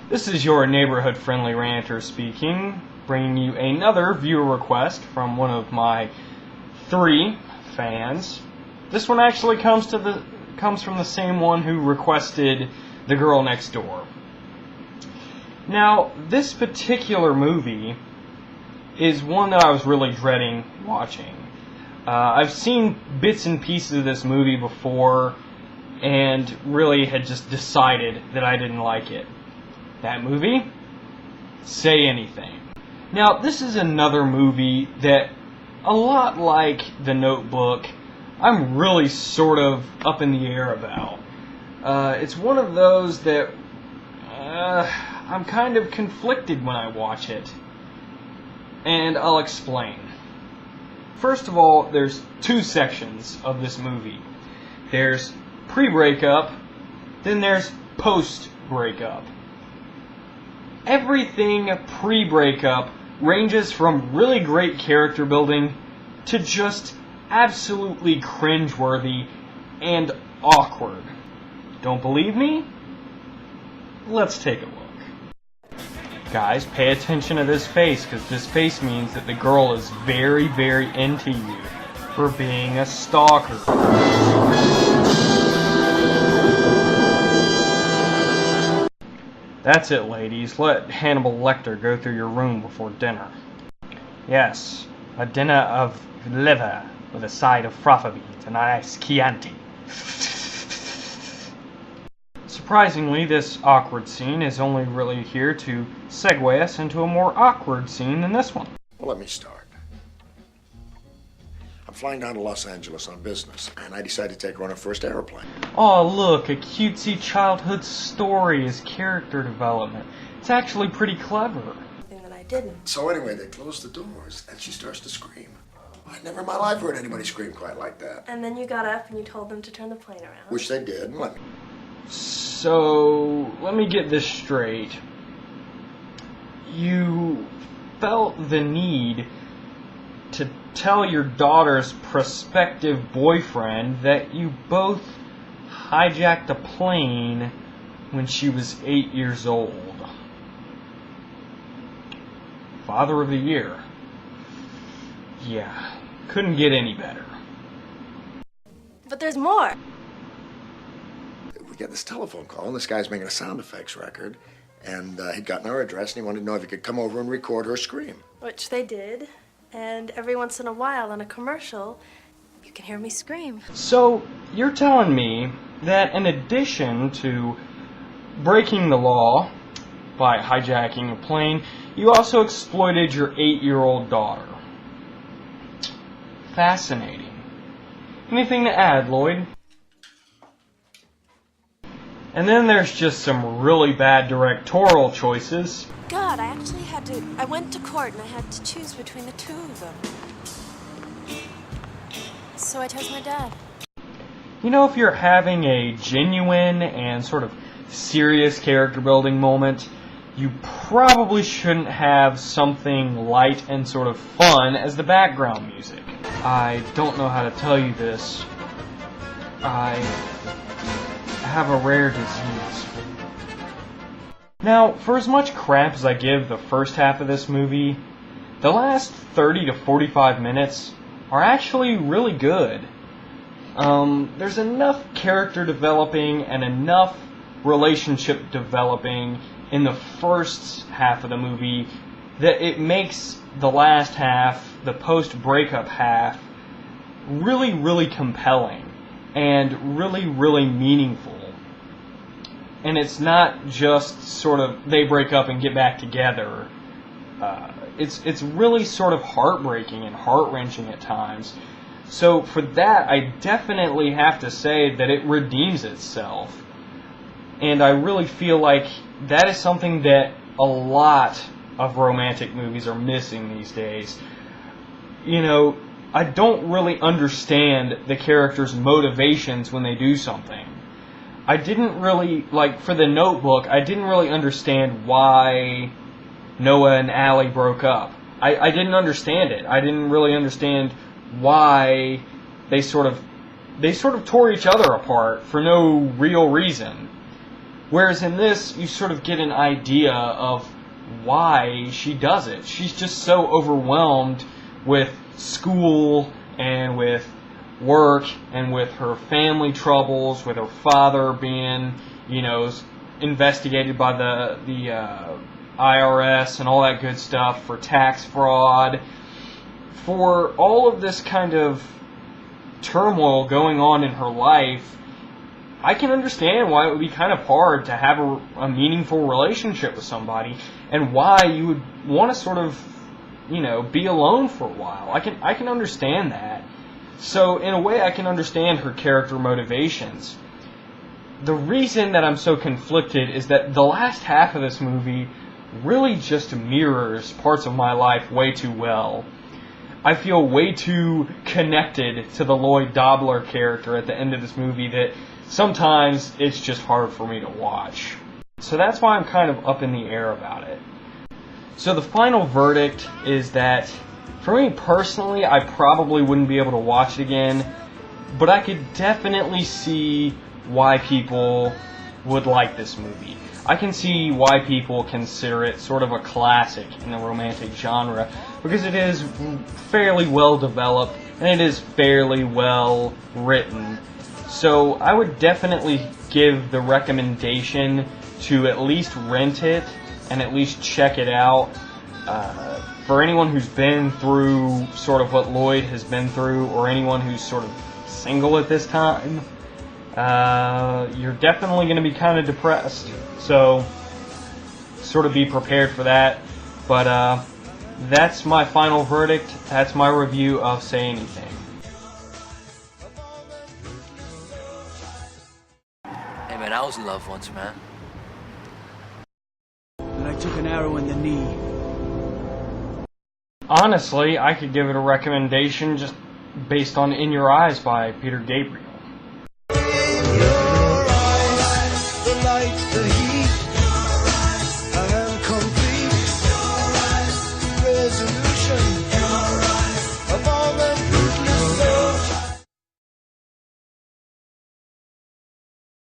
This is your neighborhood-friendly ranter speaking, bringing you another viewer request from one of my 3 fans. This one actually comes from the same one who requested The Girl Next Door. Now, this particular movie is one that I was really dreading watching. I've seen bits and pieces of this movie before, and really had just decided that I didn't like it. That movie? Say Anything. Now, this is another movie that, a lot like The Notebook, I'm really sort of up in the air about. It's one of those that I'm kind of conflicted when I watch it. And I'll explain. First of all, there's 2 sections of this movie. There's pre-breakup, then there's post-breakup. Everything pre-breakup ranges from really great character building to just absolutely cringeworthy and awkward. Don't believe me? Let's take a look. Guys, pay attention to this face, because this face means that the girl is very, very into you for being a stalker. That's it, ladies. Let Hannibal Lecter go through your room before dinner. Yes, a dinner of liver with a side of fava beans and nice Chianti. Surprisingly, this awkward scene is only really here to segue us into a more awkward scene than this one. Well, let me start. I'm flying down to Los Angeles on business, and I decided to take her on her first airplane. Oh, look, a cutesy childhood story is character development. It's actually pretty clever. Something that I didn't. So anyway, they close the doors, and she starts to scream. I never in my life heard anybody scream quite like that. And then you got up and you told them to turn the plane around. Which they did. So, let me get this straight. You felt the need to tell your daughter's prospective boyfriend that you both hijacked a plane when she was 8 years old. Father of the Year. Yeah, couldn't get any better. But there's more. We get this telephone call, and this guy's making a sound effects record, and he'd gotten our address, and he wanted to know if he could come over and record her scream. Which they did, and every once in a while on a commercial, you can hear me scream. So, you're telling me that in addition to breaking the law by hijacking a plane, you also exploited your 8-year-old daughter. Fascinating. Anything to add, Lloyd? And then there's just some really bad directorial choices. God, I went to court and I had to choose between the 2 of them. So I chose my dad. You know, if you're having a genuine and sort of serious character building moment, you probably shouldn't have something light and sort of fun as the background music. I don't know how to tell you this. I have a rare disease. Now, for as much crap as I give the first half of this movie, the last 30 to 45 minutes are actually really good. There's enough character developing and enough relationship developing in the first half of the movie that it makes the last half, the post-breakup half, really, really compelling and really, really meaningful. And it's not just sort of they break up and get back together. It's really sort of heartbreaking and heart-wrenching at times. So for that, I definitely have to say that it redeems itself. And I really feel like that is something that a lot of romantic movies are missing these days. You know, I don't really understand the characters' motivations when they do something. I didn't really, like, for The Notebook, I didn't really understand why Noah and Allie broke up. I didn't understand it. I didn't really understand why they sort of tore each other apart for no real reason. Whereas in this, you sort of get an idea of why she does it. She's just so overwhelmed with school and with work and with her family troubles, with her father being, investigated by the IRS and all that good stuff for tax fraud. For all of this kind of turmoil going on in her life, I can understand why it would be kind of hard to have a meaningful relationship with somebody, and why you would want to sort of, be alone for a while. I can understand that. So in a way, I can understand her character motivations. The reason that I'm so conflicted is that the last half of this movie really just mirrors parts of my life way too well. I feel way too connected to the Lloyd Dobler character at the end of this movie that sometimes it's just hard for me to watch. So that's why I'm kind of up in the air about it. So the final verdict is that, for me personally, I probably wouldn't be able to watch it again, but I could definitely see why people would like this movie. I can see why people consider it sort of a classic in the romantic genre, because it is fairly well developed and it is fairly well written. So I would definitely give the recommendation to at least rent it and at least check it out. For anyone who's been through sort of what Lloyd has been through, or anyone who's sort of single at this time, you're definitely going to be kind of depressed. So sort of be prepared for that. But that's my final verdict. That's my review of Say Anything. Hey man, I was in love once, man. And I took an arrow in the knee. Honestly, I could give it a recommendation just based on In Your Eyes by Peter Gabriel. Your eyes, the light, the